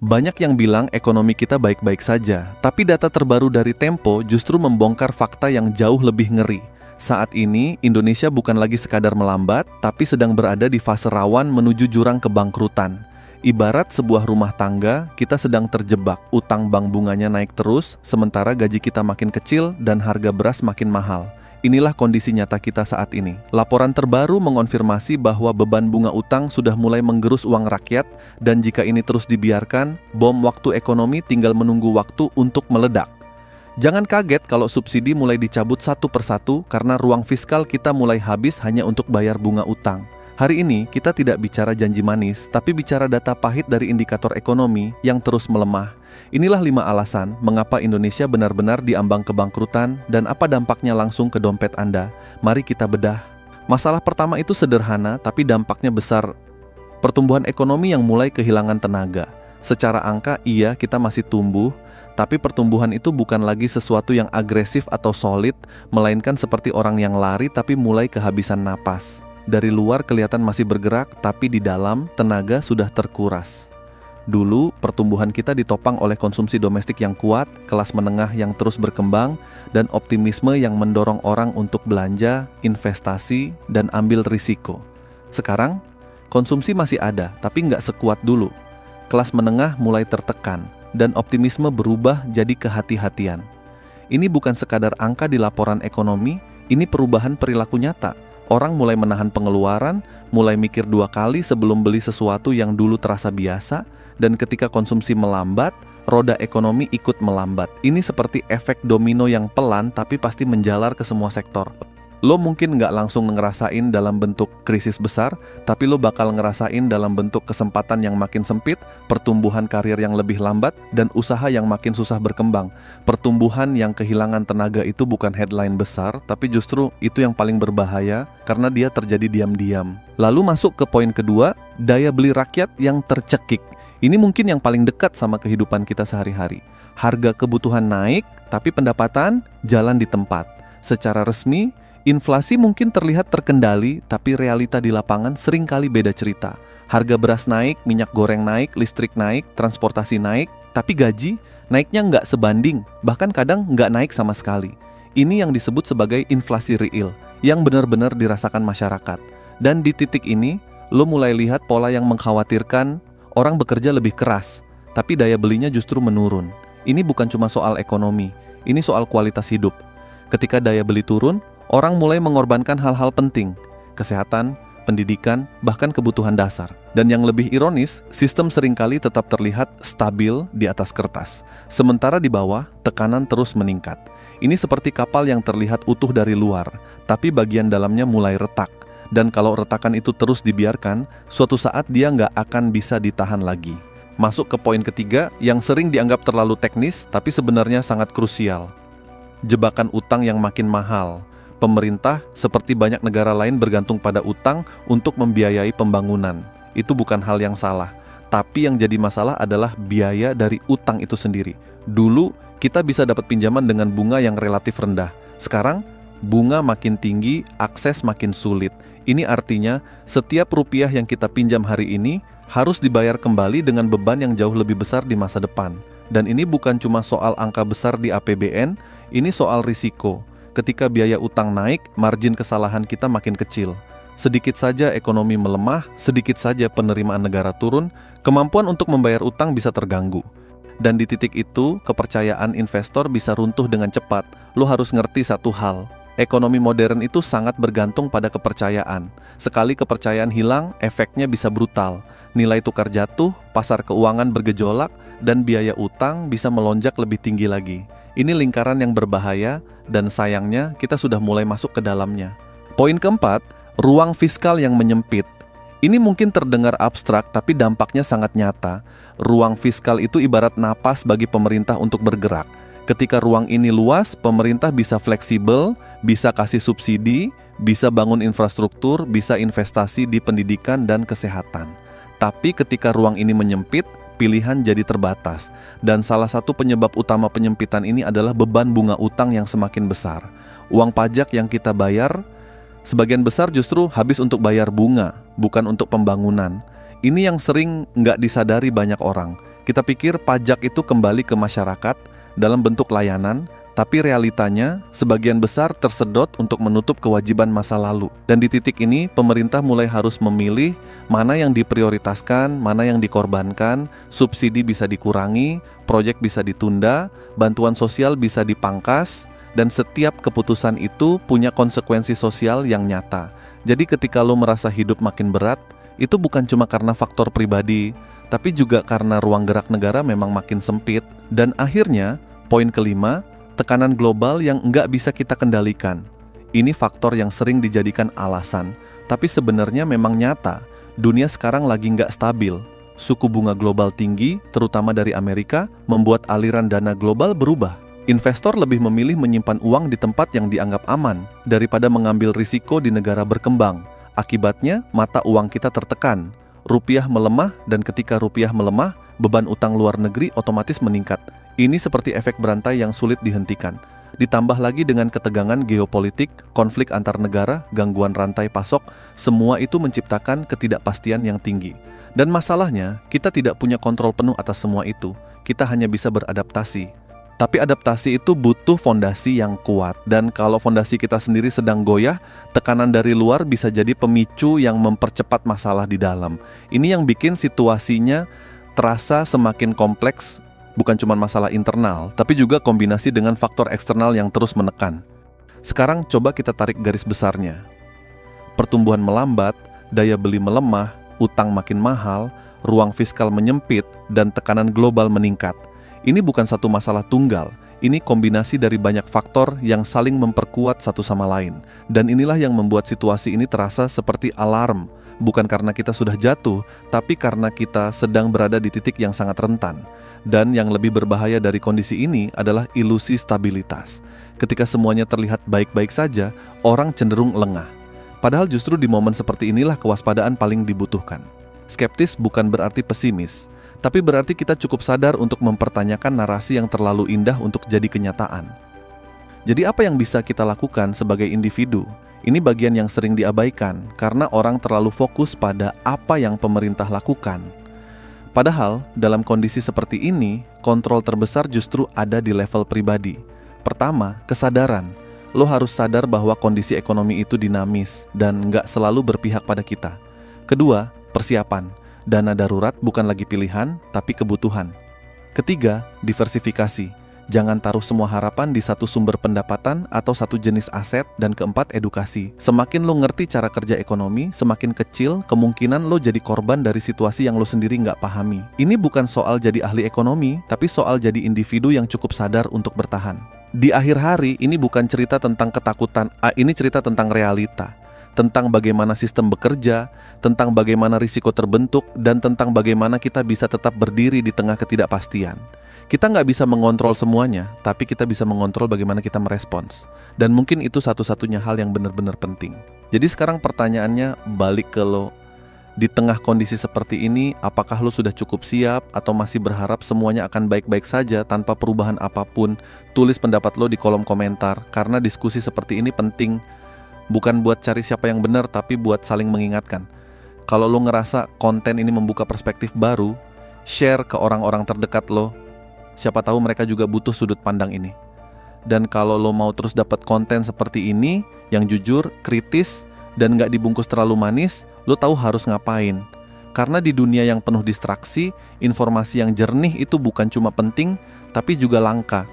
Banyak yang bilang ekonomi kita baik-baik saja, tapi data terbaru dari Tempo justru membongkar fakta yang jauh lebih ngeri. Saat ini, Indonesia bukan lagi sekadar melambat, tapi sedang berada di fase rawan menuju jurang kebangkrutan. Ibarat sebuah rumah tangga, kita sedang terjebak, utang bank bunganya naik terus, sementara gaji kita makin kecil dan harga beras makin mahal. Inilah kondisi nyata kita saat ini. Laporan terbaru mengonfirmasi bahwa beban bunga utang sudah mulai menggerus uang rakyat, dan jika ini terus dibiarkan, bom waktu ekonomi tinggal menunggu waktu untuk meledak. Jangan kaget kalau subsidi mulai dicabut satu persatu karena ruang fiskal kita mulai habis hanya untuk bayar bunga utang. Hari ini kita tidak bicara janji manis, tapi bicara data pahit dari indikator ekonomi yang terus melemah. Inilah 5 alasan mengapa Indonesia benar-benar diambang kebangkrutan dan apa dampaknya langsung ke dompet Anda. Mari kita bedah. Masalah pertama itu sederhana tapi dampaknya besar. Pertumbuhan ekonomi yang mulai kehilangan tenaga. Secara angka iya kita masih tumbuh, tapi pertumbuhan itu bukan lagi sesuatu yang agresif atau solid, melainkan seperti orang yang lari tapi mulai kehabisan napas. Dari luar kelihatan masih bergerak, tapi di dalam tenaga sudah terkuras. Dulu, pertumbuhan kita ditopang oleh konsumsi domestik yang kuat, kelas menengah yang terus berkembang, dan optimisme yang mendorong orang untuk belanja, investasi, dan ambil risiko. Sekarang, konsumsi masih ada, tapi nggak sekuat dulu. Kelas menengah mulai tertekan, dan optimisme berubah jadi kehati-hatian. Ini bukan sekadar angka di laporan ekonomi, ini perubahan perilaku nyata. Orang mulai menahan pengeluaran, mulai mikir 2 kali sebelum beli sesuatu yang dulu terasa biasa, dan ketika konsumsi melambat, roda ekonomi ikut melambat. Ini seperti efek domino yang pelan tapi pasti menjalar ke semua sektor. Lo mungkin nggak langsung ngerasain dalam bentuk krisis besar, tapi lo bakal ngerasain dalam bentuk kesempatan yang makin sempit, pertumbuhan karir yang lebih lambat, dan usaha yang makin susah berkembang. Pertumbuhan yang kehilangan tenaga itu bukan headline besar, tapi justru itu yang paling berbahaya karena dia terjadi diam-diam. Lalu masuk ke poin kedua, daya beli rakyat yang tercekik. Ini mungkin yang paling dekat sama kehidupan kita sehari-hari. Harga kebutuhan naik, tapi pendapatan jalan di tempat. Secara resmi, inflasi mungkin terlihat terkendali, tapi realita di lapangan seringkali beda cerita. Harga beras naik, minyak goreng naik, listrik naik, transportasi naik, tapi gaji naiknya nggak sebanding, bahkan kadang nggak naik sama sekali. Ini yang disebut sebagai inflasi real, yang benar-benar dirasakan masyarakat. Dan di titik ini, lo mulai lihat pola yang mengkhawatirkan. Orang bekerja lebih keras, tapi daya belinya justru menurun. Ini bukan cuma soal ekonomi, ini soal kualitas hidup. Ketika daya beli turun, orang mulai mengorbankan hal-hal penting, kesehatan, pendidikan, bahkan kebutuhan dasar. Dan yang lebih ironis, sistem seringkali tetap terlihat stabil di atas kertas. Sementara di bawah, tekanan terus meningkat. Ini seperti kapal yang terlihat utuh dari luar, tapi bagian dalamnya mulai retak. Dan kalau retakan itu terus dibiarkan, suatu saat dia nggak akan bisa ditahan lagi. Masuk ke poin ketiga yang sering dianggap terlalu teknis, tapi sebenarnya sangat krusial. Jebakan utang yang makin mahal. Pemerintah, seperti banyak negara lain, bergantung pada utang untuk membiayai pembangunan. Itu bukan hal yang salah, tapi yang jadi masalah adalah biaya dari utang itu sendiri. Dulu, kita bisa dapat pinjaman dengan bunga yang relatif rendah. Sekarang, bunga makin tinggi, akses makin sulit. Ini artinya, setiap rupiah yang kita pinjam hari ini harus dibayar kembali dengan beban yang jauh lebih besar di masa depan. Dan ini bukan cuma soal angka besar di APBN, ini soal risiko. Ketika biaya utang naik, margin kesalahan kita makin kecil. Sedikit saja ekonomi melemah, sedikit saja penerimaan negara turun, kemampuan untuk membayar utang bisa terganggu. Dan di titik itu, kepercayaan investor bisa runtuh dengan cepat. Lo harus ngerti satu hal. Ekonomi modern itu sangat bergantung pada kepercayaan. Sekali kepercayaan hilang, efeknya bisa brutal. Nilai tukar jatuh, pasar keuangan bergejolak, dan biaya utang bisa melonjak lebih tinggi lagi. Ini lingkaran yang berbahaya, dan sayangnya kita sudah mulai masuk ke dalamnya. Poin keempat, ruang fiskal yang menyempit. Ini mungkin terdengar abstrak, tapi dampaknya sangat nyata. Ruang fiskal itu ibarat napas bagi pemerintah untuk bergerak. Ketika ruang ini luas, pemerintah bisa fleksibel, bisa kasih subsidi, bisa bangun infrastruktur, bisa investasi di pendidikan dan kesehatan. Tapi ketika ruang ini menyempit, pilihan jadi terbatas. Dan salah satu penyebab utama penyempitan ini adalah beban bunga utang yang semakin besar. Uang pajak yang kita bayar, sebagian besar justru habis untuk bayar bunga, bukan untuk pembangunan. Ini yang sering nggak disadari banyak orang. Kita pikir pajak itu kembali ke masyarakat dalam bentuk layanan, tapi realitanya sebagian besar tersedot untuk menutup kewajiban masa lalu. Dan di titik ini pemerintah mulai harus memilih mana yang diprioritaskan, mana yang dikorbankan, subsidi bisa dikurangi, proyek bisa ditunda, bantuan sosial bisa dipangkas, dan setiap keputusan itu punya konsekuensi sosial yang nyata. Jadi ketika lo merasa hidup makin berat, itu bukan cuma karena faktor pribadi, tapi juga karena ruang gerak negara memang makin sempit. Dan akhirnya, poin kelima, tekanan global yang nggak bisa kita kendalikan. Ini faktor yang sering dijadikan alasan, tapi sebenarnya memang nyata. Dunia sekarang lagi nggak stabil. Suku bunga global tinggi, terutama dari Amerika, membuat aliran dana global berubah. Investor lebih memilih menyimpan uang di tempat yang dianggap aman daripada mengambil risiko di negara berkembang. Akibatnya, mata uang kita tertekan. Rupiah melemah, dan ketika rupiah melemah, beban utang luar negeri otomatis meningkat. Ini seperti efek berantai yang sulit dihentikan. Ditambah lagi dengan ketegangan geopolitik, konflik antar negara, gangguan rantai pasok, semua itu menciptakan ketidakpastian yang tinggi. Dan masalahnya, kita tidak punya kontrol penuh atas semua itu. Kita hanya bisa beradaptasi. Tapi adaptasi itu butuh fondasi yang kuat. Dan kalau fondasi kita sendiri sedang goyah, tekanan dari luar bisa jadi pemicu yang mempercepat masalah di dalam. Ini yang bikin situasinya terasa semakin kompleks. Bukan cuma masalah internal, tapi juga kombinasi dengan faktor eksternal yang terus menekan. Sekarang coba kita tarik garis besarnya. Pertumbuhan melambat, daya beli melemah, utang makin mahal, ruang fiskal menyempit, dan tekanan global meningkat. Ini bukan satu masalah tunggal, ini kombinasi dari banyak faktor yang saling memperkuat satu sama lain. Dan inilah yang membuat situasi ini terasa seperti alarm, bukan karena kita sudah jatuh, tapi karena kita sedang berada di titik yang sangat rentan. Dan yang lebih berbahaya dari kondisi ini adalah ilusi stabilitas. Ketika semuanya terlihat baik-baik saja, orang cenderung lengah. Padahal justru di momen seperti inilah kewaspadaan paling dibutuhkan. Skeptis bukan berarti pesimis, tapi berarti kita cukup sadar untuk mempertanyakan narasi yang terlalu indah untuk jadi kenyataan. Jadi apa yang bisa kita lakukan sebagai individu? Ini bagian yang sering diabaikan karena orang terlalu fokus pada apa yang pemerintah lakukan. Padahal, dalam kondisi seperti ini, kontrol terbesar justru ada di level pribadi. Pertama, kesadaran. Lo harus sadar bahwa kondisi ekonomi itu dinamis dan nggak selalu berpihak pada kita. Kedua, persiapan. Dana darurat bukan lagi pilihan, tapi kebutuhan. Ketiga, diversifikasi. Jangan taruh semua harapan di satu sumber pendapatan atau satu jenis aset. Dan keempat, edukasi. Semakin lo ngerti cara kerja ekonomi, semakin kecil kemungkinan lo jadi korban dari situasi yang lo sendiri nggak pahami. Ini bukan soal jadi ahli ekonomi, tapi soal jadi individu yang cukup sadar untuk bertahan. Di akhir hari, ini bukan cerita tentang ketakutan, ini cerita tentang realita. Tentang bagaimana sistem bekerja, tentang bagaimana risiko terbentuk, dan tentang bagaimana kita bisa tetap berdiri di tengah ketidakpastian. Kita nggak bisa mengontrol semuanya, tapi kita bisa mengontrol bagaimana kita merespons. Dan mungkin itu satu-satunya hal yang benar-benar penting. Jadi sekarang pertanyaannya balik ke lo. Di tengah kondisi seperti ini, apakah lo sudah cukup siap atau masih berharap semuanya akan baik-baik saja tanpa perubahan apapun? Tulis pendapat lo di kolom komentar, karena diskusi seperti ini penting. Bukan buat cari siapa yang benar, tapi buat saling mengingatkan. Kalau lo ngerasa konten ini membuka perspektif baru, share ke orang-orang terdekat lo. Siapa tahu mereka juga butuh sudut pandang ini. Dan kalau lo mau terus dapat konten seperti ini, yang jujur, kritis, dan gak dibungkus terlalu manis, lo tahu harus ngapain. Karena di dunia yang penuh distraksi, informasi yang jernih itu bukan cuma penting, tapi juga langka.